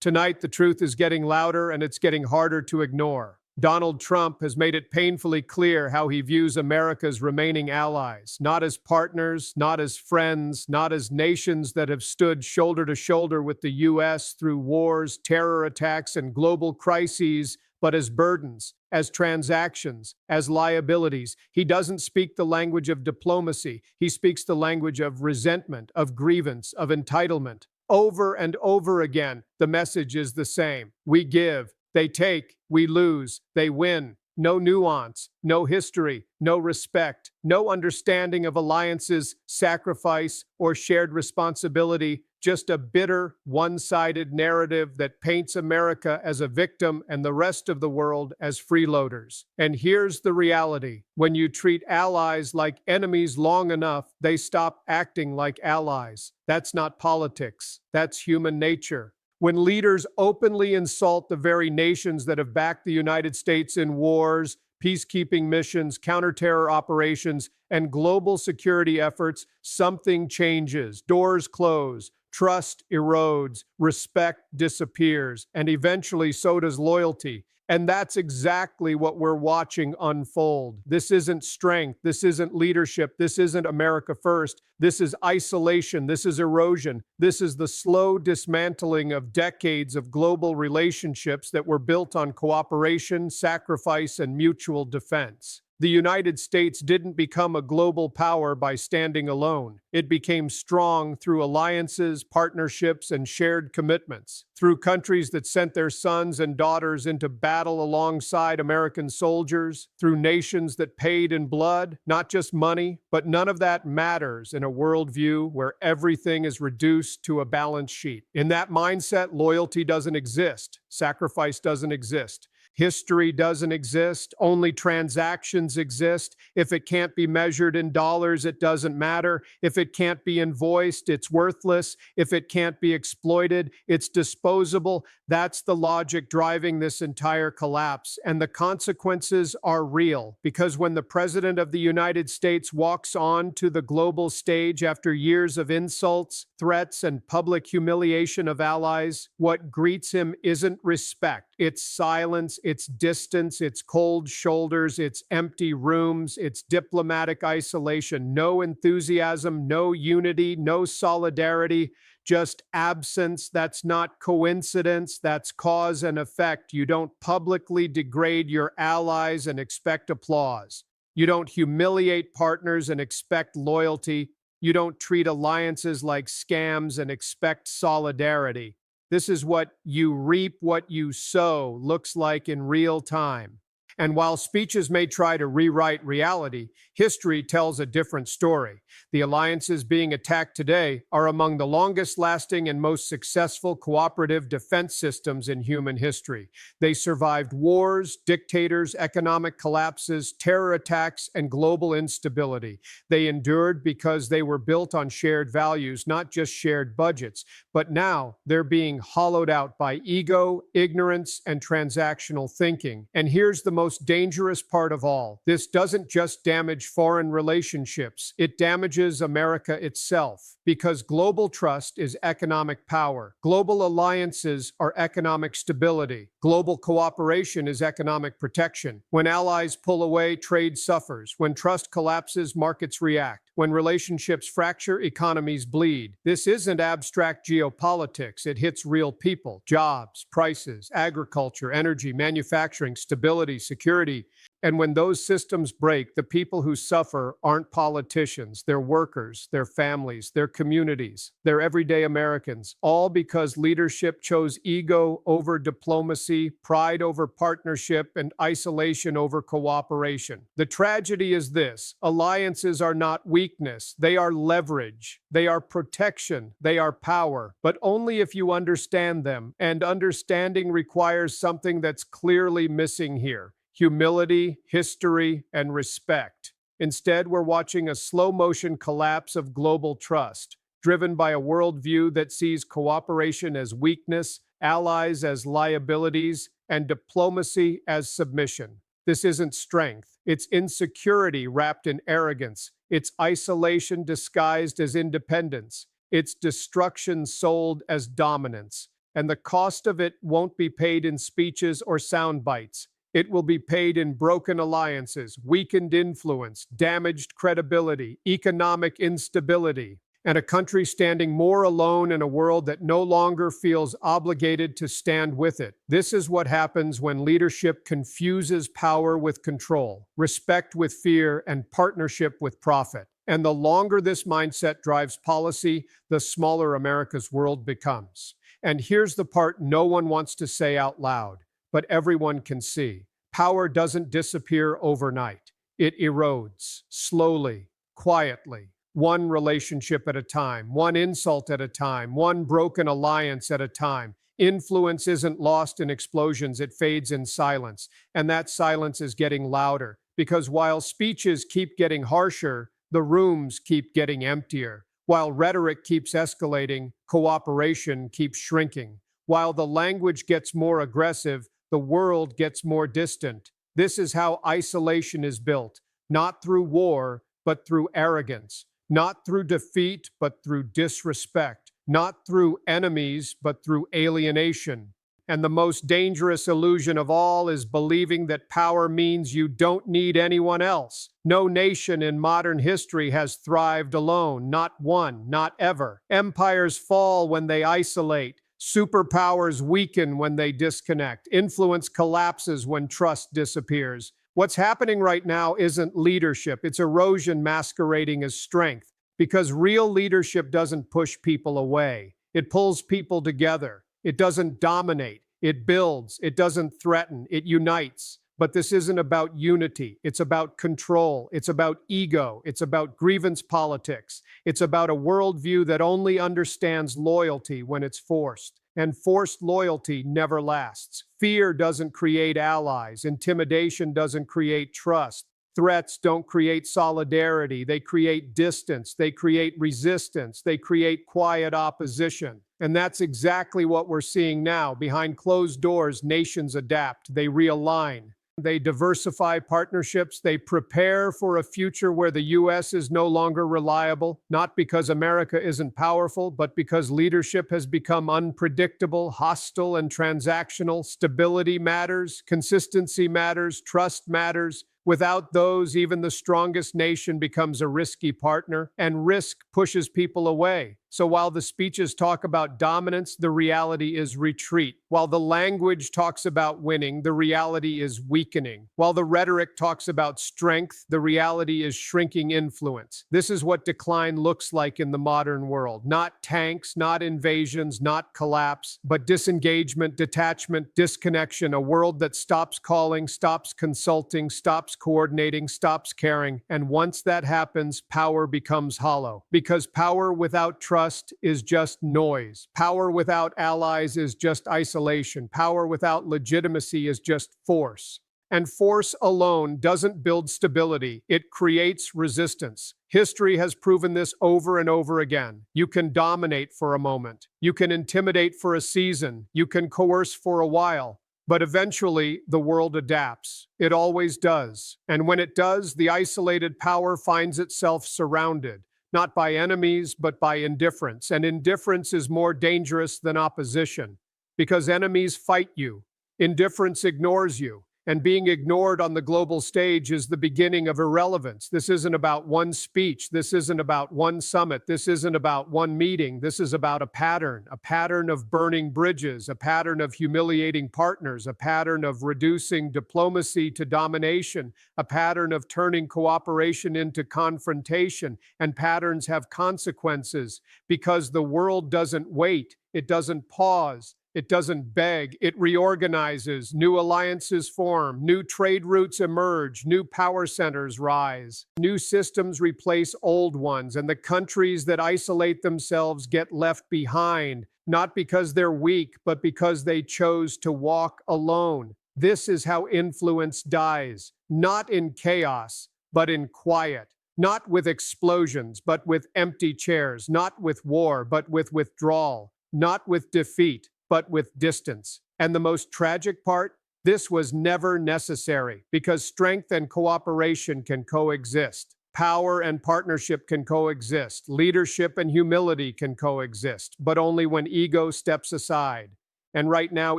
Tonight, the truth is getting louder and it's getting harder to ignore. Donald Trump has made it painfully clear how he views America's remaining allies, not as partners, not as friends, not as nations that have stood shoulder to shoulder with the U.S. through wars, terror attacks, and global crises, but as burdens, as transactions, as liabilities. He doesn't speak the language of diplomacy. He speaks the language of resentment, of grievance, of entitlement. Over and over again, the message is the same. We give, they take, we lose, they win. No nuance, no history, no respect, no understanding of alliances, sacrifice, or shared responsibility, just a bitter, one-sided narrative that paints America as a victim and the rest of the world as freeloaders. And here's the reality. When you treat allies like enemies long enough, they stop acting like allies. That's not politics. That's human nature. When leaders openly insult the very nations that have backed the United States in wars, peacekeeping missions, counterterror operations, and global security efforts, something changes. Doors close, trust erodes, respect disappears, and eventually so does loyalty. And that's exactly what we're watching unfold. This isn't strength. This isn't leadership. This isn't America first. This is isolation. This is erosion. This is the slow dismantling of decades of global relationships that were built on cooperation, sacrifice, and mutual defense. The United States didn't become a global power by standing alone. It became strong through alliances, partnerships, and shared commitments. Through countries that sent their sons and daughters into battle alongside American soldiers. Through nations that paid in blood, not just money. But none of that matters in a worldview where everything is reduced to a balance sheet. In that mindset, loyalty doesn't exist. Sacrifice doesn't exist. History doesn't exist. Only transactions exist. If it can't be measured in dollars, it doesn't matter. If it can't be invoiced, it's worthless. If it can't be exploited, it's disposable. That's the logic driving this entire collapse. And the consequences are real. Because when the President of the United States walks on to the global stage after years of insults, threats, and public humiliation of allies, what greets him isn't respect. It's silence, it's distance, it's cold shoulders, it's empty rooms, it's diplomatic isolation, no enthusiasm, no unity, no solidarity, just absence. That's not coincidence, that's cause and effect. You don't publicly degrade your allies and expect applause. You don't humiliate partners and expect loyalty. You don't treat alliances like scams and expect solidarity. This is what you reap, what you sow, looks like in real time. And while speeches may try to rewrite reality, history tells a different story. The alliances being attacked today are among the longest-lasting and most successful cooperative defense systems in human history. They survived wars, dictators, economic collapses, terror attacks, and global instability. They endured because they were built on shared values, not just shared budgets. But now they're being hollowed out by ego, ignorance, and transactional thinking. And here's the most dangerous part of all. This doesn't just damage foreign relationships, it damages America itself. Because global trust is economic power. Global alliances are economic stability. Global cooperation is economic protection. When allies pull away, trade suffers. When trust collapses, markets react. When relationships fracture, economies bleed. This isn't abstract geopolitics. It hits real people, jobs, prices, agriculture, energy, manufacturing, stability, security. And when those systems break, the people who suffer aren't politicians, they're workers, they're families, they're communities, they're everyday Americans, all because leadership chose ego over diplomacy, pride over partnership, and isolation over cooperation. The tragedy is this: alliances are not weakness, they are leverage, they are protection, they are power, but only if you understand them, and understanding requires something that's clearly missing here: humility, history, and respect. Instead, we're watching a slow-motion collapse of global trust, driven by a worldview that sees cooperation as weakness, allies as liabilities, and diplomacy as submission. This isn't strength. It's insecurity wrapped in arrogance. It's isolation disguised as independence. It's destruction sold as dominance. And the cost of it won't be paid in speeches or sound bites. It will be paid in broken alliances, weakened influence, damaged credibility, economic instability, and a country standing more alone in a world that no longer feels obligated to stand with it. This is what happens when leadership confuses power with control, respect with fear, and partnership with profit. And the longer this mindset drives policy, the smaller America's world becomes. And here's the part no one wants to say out loud, but everyone can see. Power doesn't disappear overnight. It erodes, slowly, quietly, one relationship at a time, one insult at a time, one broken alliance at a time. Influence isn't lost in explosions, it fades in silence. And that silence is getting louder, because while speeches keep getting harsher, the rooms keep getting emptier. While rhetoric keeps escalating, cooperation keeps shrinking. While the language gets more aggressive, the world gets more distant. This is how isolation is built, not through war, but through arrogance, not through defeat, but through disrespect, not through enemies, but through alienation. And the most dangerous illusion of all is believing that power means you don't need anyone else. No nation in modern history has thrived alone, not one, not ever. Empires fall when they isolate. Superpowers weaken when they disconnect. Influence collapses when trust disappears. What's happening right now isn't leadership, it's erosion masquerading as strength. Because real leadership doesn't push people away. It pulls people together. It doesn't dominate. It builds. It doesn't threaten. It unites. But this isn't about unity. It's about control. It's about ego. It's about grievance politics. It's about a worldview that only understands loyalty when it's forced. And forced loyalty never lasts. Fear doesn't create allies. Intimidation doesn't create trust. Threats don't create solidarity. They create distance. They create resistance. They create quiet opposition. And that's exactly what we're seeing now. Behind closed doors, nations adapt. They realign. They diversify partnerships. They prepare for a future where the U.S. is no longer reliable, not because America isn't powerful, but because leadership has become unpredictable, hostile, and transactional. Stability matters, consistency matters, trust matters. Without those, even the strongest nation becomes a risky partner, and risk pushes people away. So while the speeches talk about dominance, the reality is retreat. While the language talks about winning, the reality is weakening. While the rhetoric talks about strength, the reality is shrinking influence. This is what decline looks like in the modern world. Not tanks, not invasions, not collapse, but disengagement, detachment, disconnection, a world that stops calling, stops consulting, stops coordinating, stops caring. And once that happens, power becomes hollow. Because power without trust is just noise. Power without allies is just isolation. Power without legitimacy is just force. And force alone doesn't build stability. It creates resistance. History has proven this over and over again. You can dominate for a moment. You can intimidate for a season. You can coerce for a while. But eventually, the world adapts. It always does. And when it does, the isolated power finds itself surrounded. Not by enemies, but by indifference. And indifference is more dangerous than opposition, because enemies fight you. Indifference ignores you. And being ignored on the global stage is the beginning of irrelevance. This isn't about one speech. This isn't about one summit. This isn't about one meeting. This is about a pattern of burning bridges, a pattern of humiliating partners, a pattern of reducing diplomacy to domination, a pattern of turning cooperation into confrontation. And patterns have consequences because the world doesn't wait. It doesn't pause. It doesn't beg, it reorganizes, new alliances form, new trade routes emerge, new power centers rise, new systems replace old ones, and the countries that isolate themselves get left behind, not because they're weak, but because they chose to walk alone. This is how influence dies, not in chaos, but in quiet. Not with explosions, but with empty chairs, not with war, but with withdrawal, not with defeat, but with distance. And the most tragic part? This was never necessary because strength and cooperation can coexist. Power and partnership can coexist. Leadership and humility can coexist, but only when ego steps aside. And right now,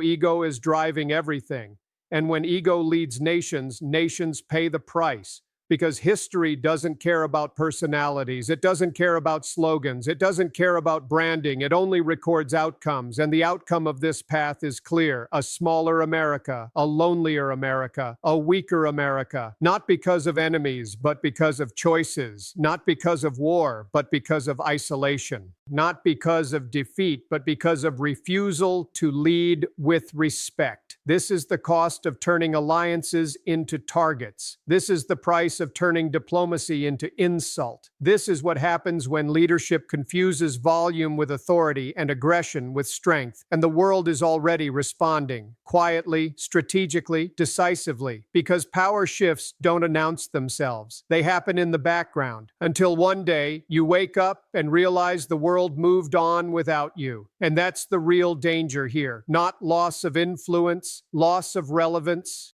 ego is driving everything. And when ego leads nations, nations pay the price. Because history doesn't care about personalities, it doesn't care about slogans, it doesn't care about branding, it only records outcomes. And the outcome of this path is clear: a smaller America, a lonelier America, a weaker America. Not because of enemies, but because of choices. Not because of war, but because of isolation. Not because of defeat, but because of refusal to lead with respect. This is the cost of turning alliances into targets. This is the price of turning diplomacy into insult. This is what happens when leadership confuses volume with authority and aggression with strength. And the world is already responding, quietly, strategically, decisively, because power shifts don't announce themselves. They happen in the background, until one day you wake up and realize the world moved on without you. And that's the real danger here. Not loss of influence, loss of relevance,